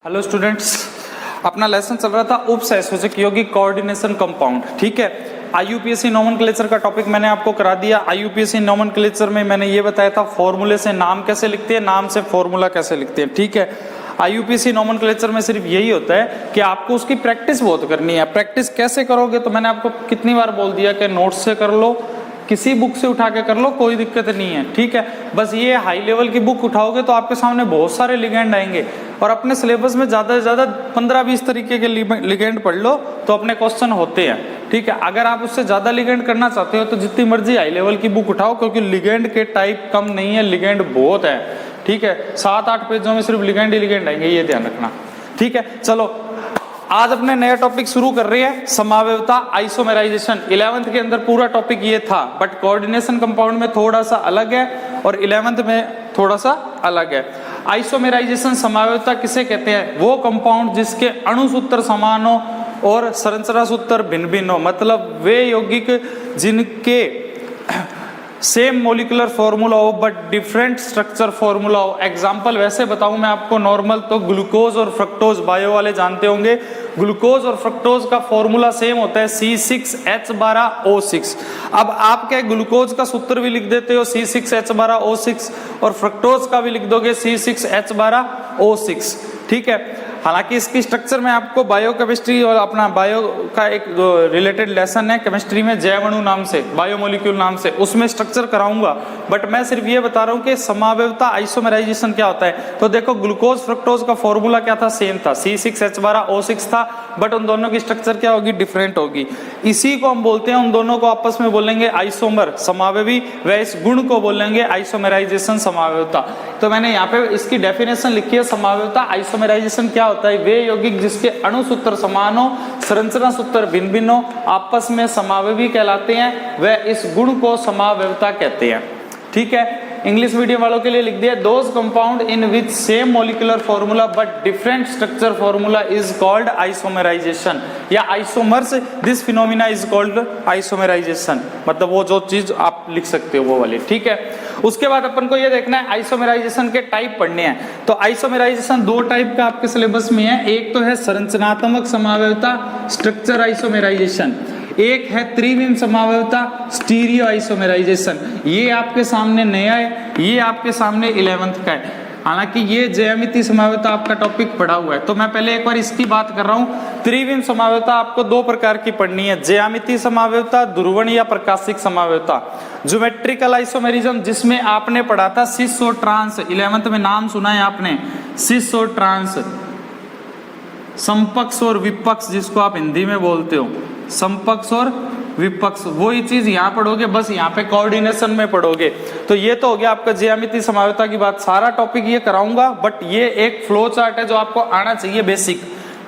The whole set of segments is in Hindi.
हेलो स्टूडेंट्स, अपना लेसन चल रहा था उपसंयोजक यौगिक कोऑर्डिनेशन कंपाउंड। ठीक है, आईयूपीएसी नोमेनक्लेचर का टॉपिक मैंने आपको करा दिया। आईयूपीएसी नोमेनक्लेचर में मैंने ये बताया था फॉर्मूले से नाम कैसे लिखते हैं, नाम से फॉर्मूला कैसे लिखते हैं। ठीक है, आईयूपीएसी नोमेनक्लेचर में सिर्फ यही होता है कि आपको उसकी प्रैक्टिस बहुत करनी है। प्रैक्टिस कैसे करोगे, तो मैंने आपको कितनी बार बोल दिया कि नोट्स से कर लो, किसी बुक से उठा के कर लो, कोई दिक्कत नहीं है। ठीक है, बस ये हाई लेवल की बुक उठाओगे तो आपके सामने बहुत सारे लिगेंड आएंगे और अपने सिलेबस में ज़्यादा से ज़्यादा 15-20 तरीके के लिगेंड पढ़ लो तो अपने क्वेश्चन होते हैं। ठीक है, अगर आप उससे ज़्यादा लिगेंड करना चाहते हो तो जितनी मर्जी हाई लेवल की बुक उठाओ, क्योंकि लिगेंड के टाइप कम नहीं है, लिगेंड बहुत है। ठीक है, 7-8 पेजों में सिर्फ लिगेंड ही लिगेंड आएंगे, ये ध्यान रखना। ठीक है, चलो आज अपने नया टॉपिक शुरू कर रहे हैं, समावयवता आइसोमेराइजेशन। 11th के अंदर पूरा टॉपिक ये था, बट कोऑर्डिनेशन कंपाउंड में थोड़ा सा अलग है और 11th में थोड़ा सा अलग है। आइसोमेराइजेशन समावयवता किसे कहते हैं? वो कंपाउंड जिसके अणु सूत्र समान हो और संरचना सूत्र भिन्न भिन्न हो, मतलब वे यौगिक जिनके सेम मोलिकुलर फॉर्मूला हो बट डिफरेंट स्ट्रक्चर फॉर्मूला हो। एग्जांपल वैसे बताऊं मैं आपको नॉर्मल, तो ग्लूकोज और फ्रक्टोज बायो वाले जानते होंगे। ग्लूकोज और फ्रक्टोज का फॉर्मूला सेम होता है C6H12O6। अब आप क्या ग्लूकोज का सूत्र भी लिख देते हो C6H12O6 और फ्रक्टोज का भी लिख दोगे C6H12O6। ठीक है, हालांकि इसकी स्ट्रक्चर में आपको बायोकेमिस्ट्री और अपना बायो का एक रिलेटेड लेसन है केमिस्ट्री में, जैव अणु नाम से, बायोमोलिक्यूल नाम से, उसमें स्ट्रक्चर कराऊंगा। बट मैं सिर्फ ये बता रहा हूँ कि समावयवता आइसोमेराइजेशन क्या होता है। तो देखो, ग्लूकोज फ्रक्टोज का फॉर्मूला क्या था? सेम था, C6H12O6 था, बट उन दोनों की स्ट्रक्चर क्या होगी? डिफरेंट होगी। इसी को हम बोलते हैं, उन दोनों को आपस में बोलेंगे आइसोमर, समावयवी, व इस गुण को बोलेंगे आइसोमेराइजेशन, समावयवता। तो मैंने यहाँ पे इसकी डेफिनेशन लिखी है। समावयवता आइसोमेराइजेशन क्या होता है? वे यौगिक जिसके अणु सूत्र समान हो, संरचना सूत्र भिन्न भिन्न हो, आपस में समावयवी कहलाते हैं, व इस गुण को समावयवता कहते हैं। ठीक है, इंग्लिश मीडियम वालों के लिए लिख दिया, those compound in which same molecular formula but different structure formula is called isomerization, या isomers, this phenomena is called isomerization. मतलब वो जो चीज आप लिख सकते हो वो वाली। ठीक है, उसके बाद अपन को ये देखना है आइसोमेराइजेशन के टाइप पढ़ने हैं। तो आइसोमेराइजेशन दो टाइप का आपके सिलेबस में है। एक तो है संरचनात्मक समावयवता, स्ट्रक्चर आइसोमेराइजेशन। एक है त्रिविम समावयवता, स्टीरियो आइसोमेराइजेशन। ये आपके सामने नया है, ये आपके सामने 11th का है। हालांकि ये ज्यामितीय समावयवता आपका टॉपिक पढ़ा हुआ है, तो मैं पहले एक बार इसकी बात कर रहा हूँ। त्रिविम समावयवता आपको दो प्रकार की पढ़नी है, ज्यामितीय समावयवता, ध्रुवण या प्रकाशिक समावयवता। ज्योमेट्रिकल आइसोमेरिज्म, जिसमें आपने पढ़ा था सिस और ट्रांस, 11th में नाम सुना है आपने, सिस और ट्रांस, समपक्ष और विपक्ष, जिसको आप हिंदी में बोलते हो, समपक्ष और विपक्ष। वही चीज यहाँ पढ़ोगे, बस यहाँ पे कोऑर्डिनेशन में पढ़ोगे। तो ये तो हो गया आपका ज्यामितीय समावयवता की बात। सारा टॉपिक ये कराऊंगा, बट ये एक फ्लो चार्ट है जो आपको आना चाहिए, बेसिक।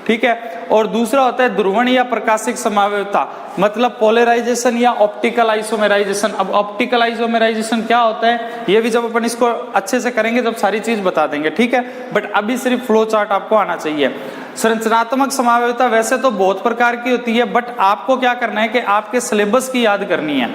ठीक है, और दूसरा होता है ध्रुवण या प्रकाशिक समावयवता, मतलब पोलराइजेशन या ऑप्टिकल आइसोमेराइजेशन। अब ऑप्टिकल आइसोमेराइजेशन क्या होता है, ये भी जब अपन इसको अच्छे से करेंगे जब सारी चीज बता देंगे। ठीक है, बट अभी सिर्फ फ्लो चार्ट आपको आना चाहिए। संरचनात्मक समावयवता वैसे तो बहुत प्रकार की होती है, बट आपको क्या करना है कि आपके सिलेबस की याद करनी है।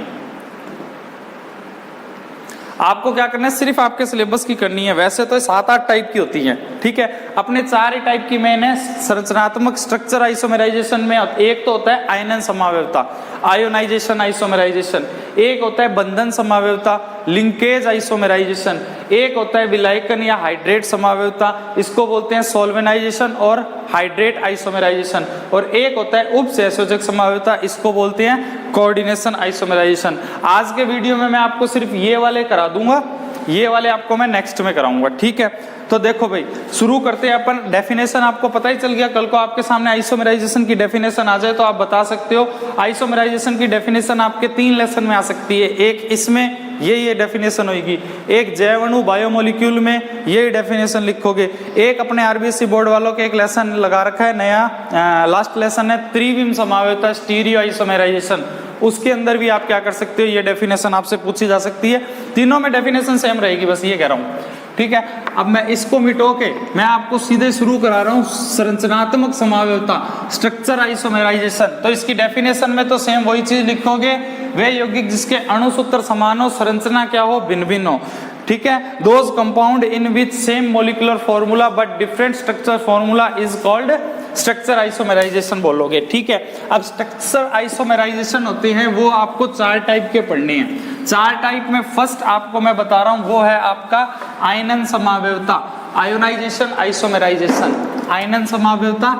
आपको क्या करना है, सिर्फ आपके सिलेबस की करनी है। वैसे तो 7-8 टाइप की होती हैं। ठीक है, अपने 4 ही टाइप की मैंने संरचनात्मक स्ट्रक्चर आइसोमेराइजेशन में। एक तो होता है आयनन समावयवता, आयोनाइजेशन आइसोमेराइजेशन। एक होता है बंधन समावयवता, लिंकेज आइसोमेराइजेशन। एक होता है विलायकन या हाइड्रेट समावयवता, इसको बोलते हैं सोल्वेनाइजेशन और हाइड्रेट आइसोमेराइजेशन। और एक होता है उपसंयोजक समावयवता, इसको बोलते हैं कोऑर्डिनेशन आइसोमेराइजेशन। आज के वीडियो में मैं आपको सिर्फ ये वाले करा दूंगा, ये वाले आपको मैं नेक्स्ट में कराऊंगा। ठीक है, तो देखो भाई, शुरू करते हैं अपन। डेफिनेशन आपको पता ही चल गया, कल को आपके सामने आइसोमेराइजेशन की डेफिनेशन आ जाए तो आप बता सकते हो। आइसोमेराइजेशन की डेफिनेशन आपके 3 लेसन में आ सकती है। एक इसमें ये डेफिनेशन होगी, एक जैव अणु बायोमोलिक्यूल में ये डेफिनेशन लिखोगे। एक अपने आरबीएससी बोर्ड वालों के एक लेसन लगा रखा है नया, लास्ट लेसन है त्रिविम समावयवता, स्टीरियो आइसोमेराइजेशन। उसके अंदर भी आप क्या कर सकते हो, ये डेफिनेशन आपसे पूछी जा सकती है। तीनों में डेफिनेशन सेम रहेगी, बस ये कह रहा हूँ। ठीक है, अब मैं इसको मिटो के मैं आपको सीधे शुरू करा रहा हूँ संरचनात्मक समावयवता, स्ट्रक्चर आइसोमेराइजेशन। तो इसकी डेफिनेशन में तो सेम वही चीज लिखोगे वे यौगिक जिसके अणु सूत्र समान हो, संरचना क्या हो, भिन्न भिन्न हो। ठीक है, those compound in which same molecular formula but different structure formula is called structure isomerisation बोलोगे। ठीक है, अब स्ट्रक्चर आइसोमेराइजेशन होते हैं वो आपको 4 टाइप के पढ़ने हैं। 4 टाइप में फर्स्ट आपको मैं बता रहा हूं वो है आपका आयनन समावयवता, आयोनाइजेशन आइसोमेराइजेशन, आयनन समावयवता,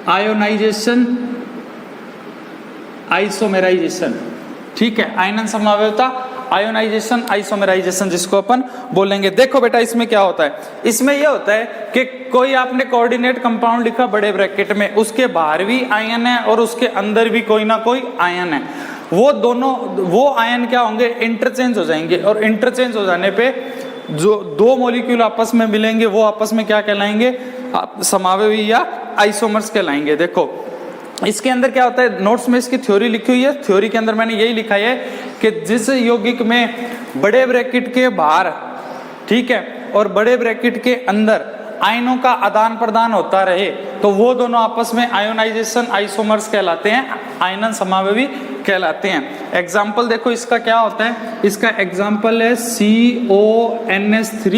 आयोनाइजेशन आइसोमेराइजेशन। ठीक है, आयनन समावयवता, आयोनाइजेशन आइसोमेराइजेशन जिसको अपन बोलेंगे। देखो बेटा इसमें क्या होता है, इसमें यह होता है कि कोई आपने कोऑर्डिनेट कंपाउंड लिखा बड़े ब्रैकेट में, उसके बाहर भी आयन है और उसके अंदर भी कोई ना कोई आयन है, वो दोनों वो आयन क्या होंगे, इंटरचेंज हो जाएंगे और इंटरचेंज हो जाने पे जो 2 मॉलिक्यूल आपस में मिलेंगे वो आपस में क्या कहलाएंगे, समावयवी या आइसोमर्स कहलाएंगे। देखो इसके अंदर क्या होता है, नोट्स में इसकी थ्योरी लिखी हुई है, थ्योरी के अंदर मैंने यही लिखा है कि जिस यौगिक में बड़े ब्रैकेट के बाहर, ठीक है, और बड़े ब्रैकेट के अंदर आयनों का आदान प्रदान होता रहे तो वो दोनों आपस में आयोनाइजेशन आइसोमर्स कहलाते हैं, आयनन समावयवी कहलाते हैं। एग्जाम्पल देखो इसका क्या होता है, इसका एग्जाम्पल है CONS3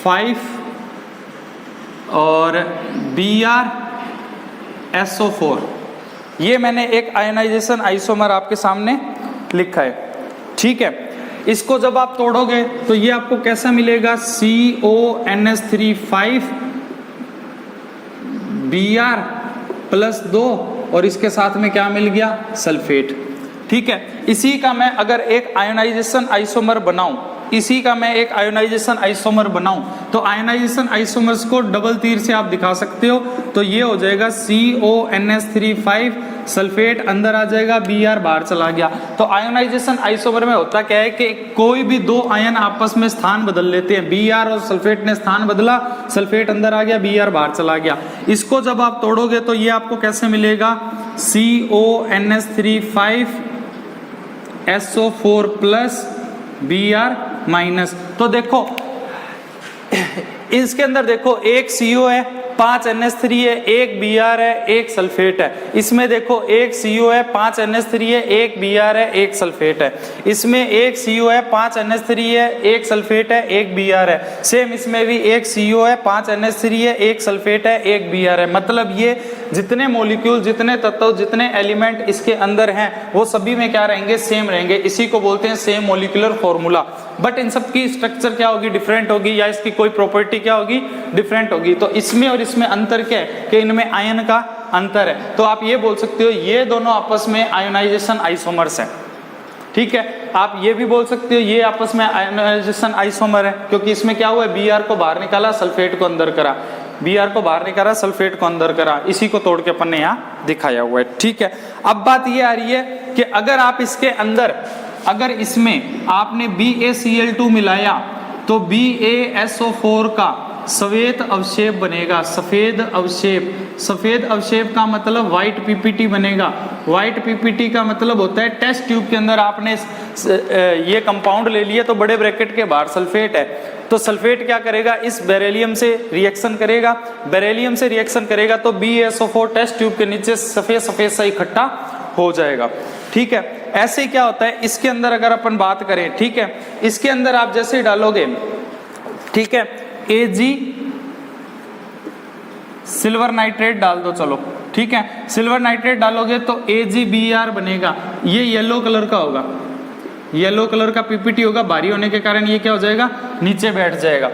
5 और BrSO4। ये मैंने एक आयोनाइजेशन आइसोमर आपके सामने लिखा है। ठीक है, इसको जब आप तोड़ोगे तो ये आपको कैसा मिलेगा, CONS3 5 Br+2 और इसके साथ में क्या मिल गया, सल्फेट। ठीक है, इसी का मैं अगर एक आयोनाइजेशन आइसोमर बनाऊं, इसी का मैं एक आयोनाइजेशन आइसोमर बनाऊं तो आयोनाइजेशन आइसोमर्स को डबल तीर से आप दिखा सकते हो। तो ये हो जाएगा CONS3 5 सल्फेट अंदर आ जाएगा, Br बाहर चला गया। तो आयोनाइजेशन आइसोमर में होता क्या है कि कोई भी 2 आयन आपस में स्थान बदल लेते हैं, Br और सल्फेट ने स्थान बदला, सल्फेट अंदर आ गया, Br बाहर चला गया। इसको जब आप तोड़ोगे तो ये आपको कैसे मिलेगा, CONS3 5 SO4 प्लस Br-। तो देखो इसके अंदर देखो एक CO है, 5 NH3 है, एक Br है, एक सल्फेट है। इसमें देखो एक CO है, 5 NH3 है, एक Br है, एक सल्फेट है। इसमें एक CO है, 5 NH3 है, एक सल्फेट है, एक Br है। सेम इसमें भी एक CO है, 5 NH3 है, एक सल्फेट है, एक Br है। मतलब ये जितने मॉलिक्यूल, जितने तत्व, जितने एलिमेंट इसके अंदर हैं वो सभी में क्या रहेंगे, सेम रहेंगे। इसी को बोलते हैं same molecular formula. But in सब की स्ट्रक्चर क्या होगी, डिफरेंट होगी, या इसकी कोई प्रॉपर्टी क्या होगी, डिफरेंट होगी। तो इसमें और इसमें अंतर क्या है कि इनमें आयन का अंतर है। तो आप ये बोल सकते हो ये दोनों आपस में आयोनाइजेशन आइसोमर्स है। ठीक है, आप ये भी बोल सकते हो ये आपस में आयोनाइजेशन आइसोमर है, क्योंकि इसमें क्या हुआ, Br को बाहर निकाला, सल्फेट को अंदर करा, Br को बाहर निकाला, सल्फेट को अंदर करा। इसी को तोड़ के अपन ने यहाँ दिखाया हुआ है। ठीक है, अब बात ये आ रही है कि अगर आप इसके अंदर, अगर इसमें आपने BaCl2 मिलाया तो BaSO4 का श्वेत अवशेप बनेगा, सफेद अवशेप। सफेद अवशेप का मतलब व्हाइट पीपीटी बनेगा। व्हाइट पीपीटी का मतलब होता है टेस्ट ट्यूब के अंदर आपने ये कंपाउंड ले लिया तो बड़े ब्रैकेट के बाहर सल्फेट है, तो सल्फेट क्या करेगा, इस बेरिलियम से रिएक्शन करेगा। बेरिलियम से रिएक्शन करेगा तो BaSO4 टेस्ट ट्यूब के नीचे सफेद सफेद सा इकट्ठा हो जाएगा। ठीक है, ऐसे ही क्या होता है इसके अंदर अगर अपन बात करें, ठीक है, इसके अंदर आप जैसे डालोगे, ठीक है, Ag सिल्वर नाइट्रेट डाल दो, चलो ठीक है, सिल्वर नाइट्रेट डालोगे तो AgBr बनेगा। ये येलो कलर का होगा, येलो कलर का पीपीटी होगा, भारी होने के कारण ये क्या हो जाएगा, नीचे बैठ जाएगा।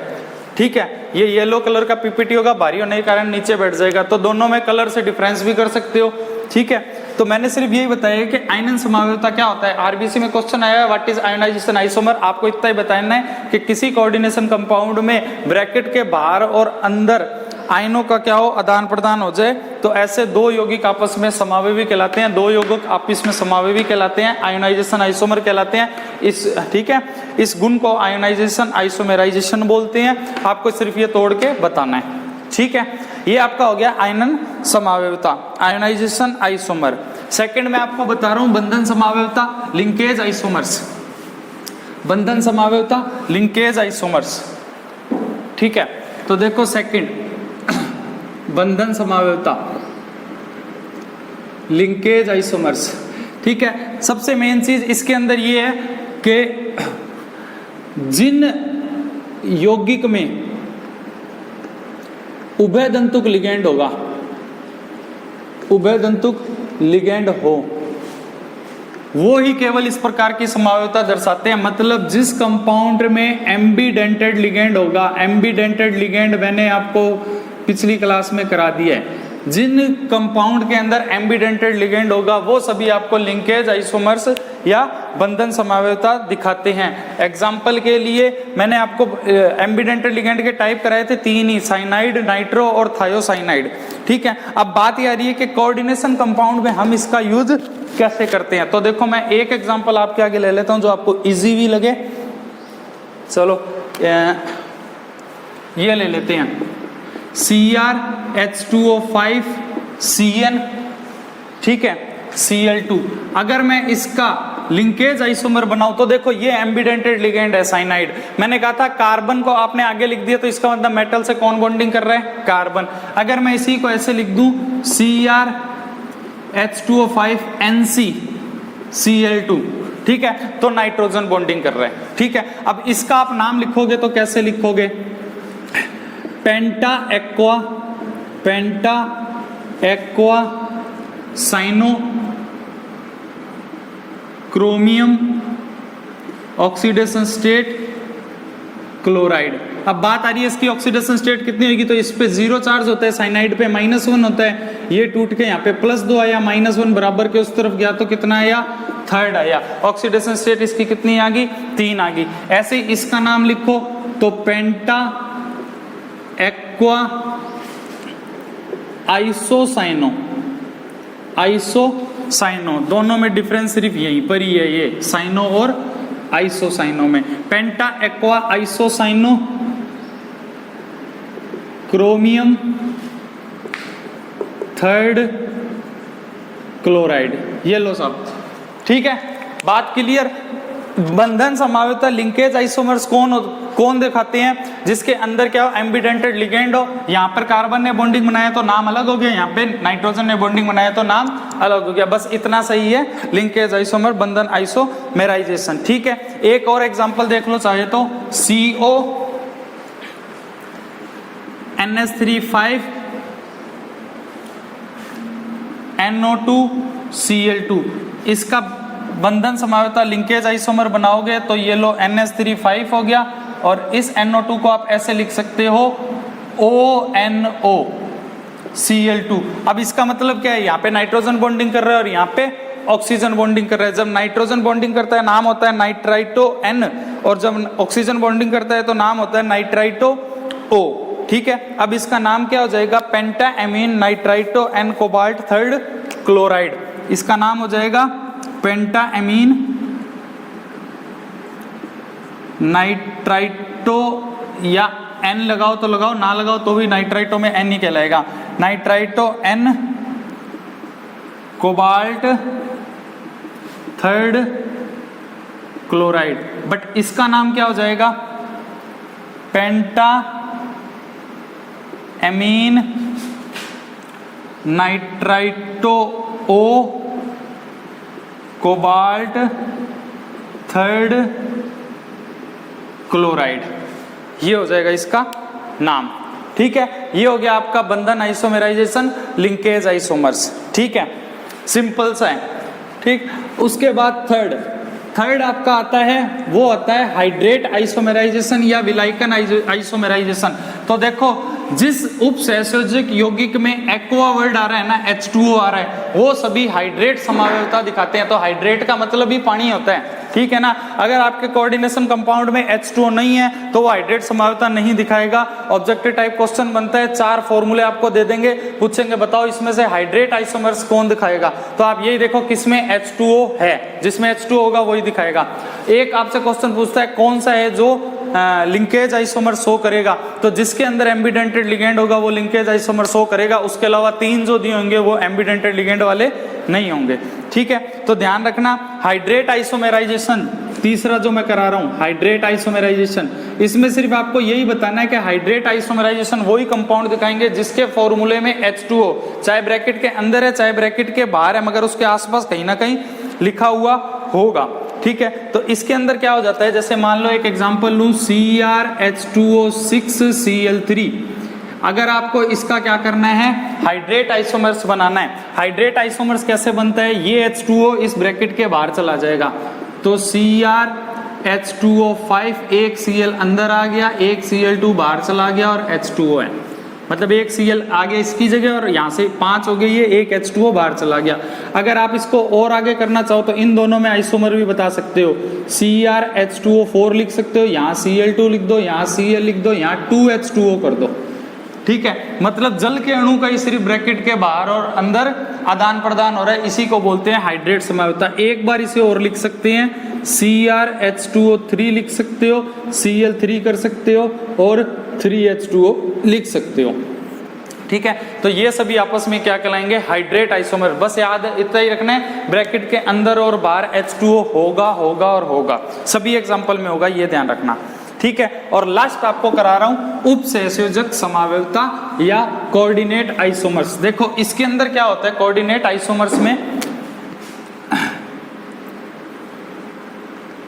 ठीक है, ये येलो कलर का पीपीटी होगा, भारी होने के कारण नीचे बैठ जाएगा। तो दोनों में कलर से डिफरेंस भी कर सकते हो। ठीक है, तो मैंने सिर्फ यही बताया कि आयनन समावयवता क्या होता है। आरबीसी में क्वेश्चन आया है व्हाट इज आयोनाइजेशन आइसोमर, आपको इतना ही बताना है कि किसी कोऑर्डिनेशन कंपाउंड में ब्रैकेट के बाहर और अंदर आयनों का क्या हो, आदान प्रदान हो जाए, तो ऐसे 2 यौगिक आपस में समावयवी कहलाते हैं, 2 यौगिक आपस में समावयवी कहलाते हैं, आयोनाइजेशन आइसोमर कहलाते हैं। इस ठीक है, इस गुण को आयोनाइजेशन आइसोमेराइजेशन बोलते हैं। आपको सिर्फ ये तोड़ के बताना है। ठीक है, ये आपका हो गया आयनन समावयवता, आयोनाइजेशन आइसोमर। सेकंड मैं आपको बता रहा हूं बंधन समावयवता, लिंकेज आइसोमर्स। बंधन समावयवता, लिंकेज आइसोमर्स। ठीक है, तो देखो सेकंड बंधन समावयवता, लिंकेज आइसोमर्स। ठीक है, सबसे मेन चीज इसके अंदर ये है कि जिन यौगिक में उभयदंतुक लिगेंड होगा, उभयदंतुक लिगेंड हो, वो ही केवल इस प्रकार की संभाव्यता दर्शाते हैं। मतलब जिस कंपाउंड में एम्बीडेंटेड लिगेंड होगा, एम्बीडेंटेड लिगेंड मैंने आपको पिछली क्लास में करा दिया है, जिन कंपाउंड के अंदर एम्बीडेंटेड लिगेंड होगा वो सभी आपको लिंकेज आइसोमर्स या बंधन संभाव्यता दिखाते हैं। एग्जाम्पल के लिए मैंने आपको एम्बीडेंटेड लिगेंड के टाइप कराए थे 3 ही, साइनाइड, नाइट्रो और थायोसाइनाइड। ठीक है, अब बात ये आ रही है कि कोऑर्डिनेशन कंपाउंड में हम इसका यूज कैसे करते हैं। तो देखो मैं एक एग्जाम्पल आपके आगे ले लेता हूं जो आपको इजी भी लगे। चलो ये ले लेते हैं CrH2O5 CN, ठीक है, Cl2। अगर मैं इसका लिंकेज आइसोमर बनाऊं तो देखो ये एम्बीडेंटेड लिगेंड है साइनाइड। मैंने कहा था कार्बन को आपने आगे लिख दिया तो इसका मतलब मेटल से कौन बॉन्डिंग कर रहा है, कार्बन। अगर मैं इसी को ऐसे लिख दूं CrH2O5 NC Cl2, ठीक है, तो नाइट्रोजन बॉन्डिंग कर रहा है। ठीक है, अब इसका आप नाम लिखोगे तो कैसे लिखोगे, penta aqua cyano chromium oxidation state chloride. अब बात आ रही है इसकी ऑक्सीडेशन स्टेट कितनी होगी, तो इस पे 0 चार्ज होता है, साइनाइड पे -1 होता है, ये टूट के यहाँ पे +2 आया, -1 बराबर के उस तरफ गया तो कितना आया, 3rd आया। ऑक्सीडेशन स्टेट इसकी कितनी आ गई, 3 आ गई। ऐसे इसका नाम लिखो तो पेंटा एक्वा आइसोसाइनो, दोनों में डिफरेंस सिर्फ यहीं पर ही है, ये साइनो और आइसोसाइनो में। Penta aqua isocyano chromium 3rd chloride, ये लो साहब। ठीक है, बात क्लियर। बंधन संभाव्यता लिंकेज आइसोमर्स कौन दिखाते हैं, जिसके अंदर क्या हो, एम्बीडेंटेड लिगेंड हो। यहाँ पर कार्बन ने बॉन्डिंग बनाया तो नाम अलग हो गया, यहाँ पे नाइट्रोजन ने बॉन्डिंग बनाया तो नाम अलग हो गया। बस इतना सही है लिंकेज आइसोमर, बंधन आइसोमेराइजेशन। ठीक है, एक और एग्जांपल देख लो चाहे तो CO NH3 NO2 Cl2, इसका बंधन संभाव्यता लिंकेज आइसोमर बनाओगे तो ये लो NH3 हो गया, और इस NO2 को आप ऐसे लिख सकते हो ONO Cl2। अब इसका मतलब क्या है, यहाँ पे नाइट्रोजन बॉन्डिंग कर रहा है और यहाँ पे ऑक्सीजन बॉन्डिंग कर रहा है। जब नाइट्रोजन बॉन्डिंग करता है नाम होता है नाइट्राइटो N, और जब ऑक्सीजन बॉन्डिंग करता है तो नाम होता है नाइट्राइटो O। ठीक है, अब इसका नाम क्या हो जाएगा, penta amine nitrito N cobalt 3rd chloride. इसका नाम हो जाएगा पेंटा एमीन नाइट्राइटो, या N लगाओ तो लगाओ, ना लगाओ तो भी नाइट्राइटो में N ही कहलाएगा, nitrito N cobalt 3rd chloride. But इसका नाम क्या हो जाएगा, penta amine nitrito O cobalt 3rd chloride, ये हो जाएगा इसका नाम। ठीक है, ये हो गया आपका बंधन आइसोमेराइजेशन, लिंकेज आइसोमर्स। ठीक है, सिंपल सा है। ठीक, उसके बाद थर्ड आपका आता है, वो आता है हाइड्रेट आइसोमेराइजेशन या विलायकन आइसोमेराइजेशन। तो देखो जिस उपसहसंयोजक यौगिक में एक्वा वर्ड आ रहा है ना, H2O आ रहा है, वो सभी हाइड्रेट समावेशता दिखाते हैं। तो हाइड्रेट का मतलब ही पानी होता है, ठीक है ना। अगर आपके कोऑर्डिनेशन कंपाउंड में H2O नहीं है तो वो हाइड्रेट समावेशता नहीं दिखाएगा। ऑब्जेक्टिव टाइप क्वेश्चन बनता है, 4 फॉर्मूले आपको दे देंगे, पूछेंगे बताओ इसमें से हाइड्रेट आइसोमर्स कौन दिखाएगा, तो आप यही देखो किसमें H2O है, जिसमें H2O होगा वही दिखाएगा। एक आपसे क्वेश्चन पूछता है कौन सा है जो लिंकेज आइसोमर शो करेगा, तो जिसके अंदर एम्बिडेंटेड लिगेंड होगा वो लिंकेज आइसोमर शो करेगा। उसके अलावा 3 जो दिए होंगे वो एम्बिडेंटेड लिगेंड वाले नहीं होंगे, ठीक है। तो ध्यान रखना, हाइड्रेट आइसोमेराइजेशन तीसरा जो मैं करा रहा हूं, हाइड्रेट आइसोमेराइजेशन, इसमें सिर्फ आपको यही बताना है कि हाइड्रेट आइसोमराइजेशन वही कंपाउंड दिखाएंगे जिसके फॉर्मूले में H2O चाहे ब्रैकेट के अंदर है चाहे ब्रैकेट के बाहर है, मगर उसके आसपास कहीं ना कहीं लिखा हुआ होगा। ठीक है, तो इसके अंदर क्या हो जाता है, जैसे मान लो एक एग्जांपल लूं, CrH2O6Cl3। अगर आपको इसका क्या करना है, हाइड्रेट आइसोमर्स बनाना है। हाइड्रेट आइसोमर्स कैसे बनता है, ये H2O इस ब्रैकेट के बाहर चला जाएगा, तो CrH2O5, एक Cl अंदर आ गया, एक Cl2 बाहर चला गया और H2O है, मतलब एक Cl आगे इसकी जगह और यहाँ से 5 हो गई है, एक H2O बाहर चला गया। अगर आप इसको और आगे करना चाहो तो इन दोनों में आइसोमर भी बता सकते हो, CrH2O4 लिख सकते हो, यहाँ Cl2 लिख दो, यहाँ Cl लिख दो, यहाँ 2H2O कर दो। ठीक है, मतलब जल के अणु का ही सिर्फ ब्रैकेट के बाहर और अंदर आदान प्रदान हो रहा है, इसी को बोलते हैं हाइड्रेट समवायता। एक बार इसे और लिख सकते हैं, CrH2O3 लिख सकते हो, Cl3 कर सकते हो और 3H2O लिख सकते हो। ठीक है, तो ये सभी आपस में क्या कहलाएंगे, हाइड्रेट आइसोमर। बस याद इतना ही रखना है, ब्रैकेट के अंदर और बाहर H2O होगा होगा और होगा, सभी एग्जाम्पल में होगा, ये ध्यान रखना। ठीक है, और लास्ट आपको करा रहा हूं उपसहसंयोजक समावयवता या कोऑर्डिनेट आइसोमर्स। देखो इसके अंदर क्या होता है, कोऑर्डिनेट आइसोमर्स में,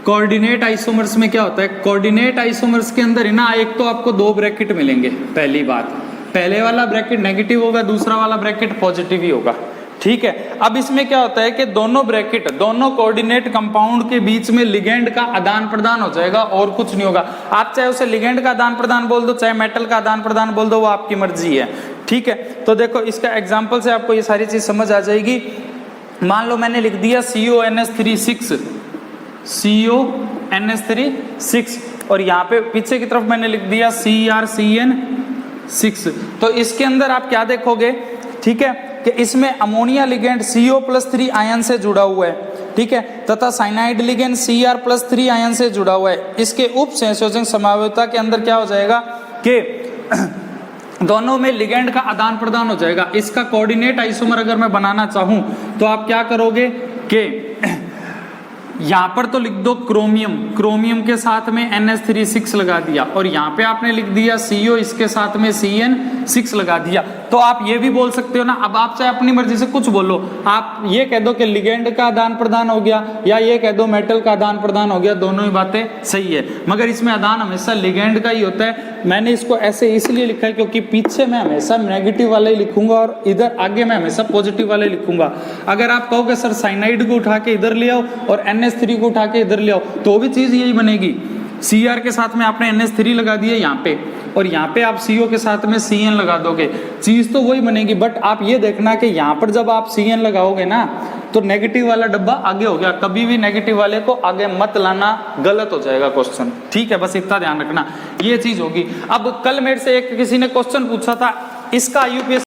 कोऑर्डिनेट आइसोमर्स में क्या होता है, कोऑर्डिनेट आइसोमर्स के अंदर है ना, एक तो आपको 2 ब्रैकेट मिलेंगे। पहली बात, पहले वाला ब्रैकेट नेगेटिव होगा, दूसरा वाला ब्रैकेट पॉजिटिव ही होगा। ठीक है, अब इसमें क्या होता है कि दोनों ब्रैकेट, दोनों कोऑर्डिनेट कंपाउंड के बीच में लिगेंड का आदान प्रदान हो जाएगा और कुछ नहीं होगा। आप चाहे उसे लिगेंड का आदान प्रदान बोल दो, चाहे मेटल का आदान प्रदान बोल दो, वो आपकी मर्जी है। ठीक है, तो देखो इसका एग्जांपल से आपको ये सारी चीज समझ आ जाएगी। मान लो मैंने लिख दिया CONS3 और यहाँ पे पीछे की तरफ मैंने लिख दिया CrCN6। तो इसके अंदर आप क्या देखोगे, ठीक है, कि इसमें अमोनिया लिगेंड CO+3 आयन से जुड़ा हुआ है। ठीक है, तथा साइनाइड लिगेंड Cr+3 आयन से जुड़ा हुआ है। इसके उपसंयोजक समावयवता के अंदर क्या हो जाएगा कि दोनों में लिगेंड का आदान प्रदान हो जाएगा। इसका कोऑर्डिनेट आइसोमर अगर मैं बनाना चाहूं तो आप क्या करोगे कि यहाँ पर तो लिख दो क्रोमियम, क्रोमियम के साथ में NH3 लगा दिया, और यहाँ पे आपने लिख दिया CO, इसके साथ में CN6 लगा दिया। तो आप ये भी बोल सकते हो ना, अब आप चाहे अपनी मर्जी से कुछ बोलो, आप ये कह दो कि लिगेंड का आदान प्रदान हो गया, या ये कह दो मेटल का आदान प्रदान हो गया, दोनों ही बातें सही है, मगर इसमें आदान हमेशा लिगेंड का ही होता है। मैंने इसको ऐसे इसलिए लिखा है क्योंकि पीछे मैं हमेशा नेगेटिव वाला ही लिखूंगा और इधर आगे मैं हमेशा पॉजिटिव वाला ही लिखूंगा। अगर आप कहोगे सर साइनाइड को उठा के इधर ले आओ और NH3 को उठा के इधर ले आओ, तो भी चीज यही बनेगी। Cr के साथ में आपने NH3 लगा दिया यहाँ पे, और यहाँ पे आप CO के साथ में CN लगा दोगे, चीज तो वही बनेगी। बट आप ये देखना कि यहाँ पर जब आप CN लगाओगे ना, तो नेगेटिव वाला डब्बा आगे हो गया, कभी भी नेगेटिव वाले को आगे मत लाना, गलत हो जाएगा क्वेश्चन। ठीक है, बस इतना ध्यान रखना, ये चीज होगी। अब कल मेरे से एक किसी ने क्वेश्चन पूछा था, इसका IUPAC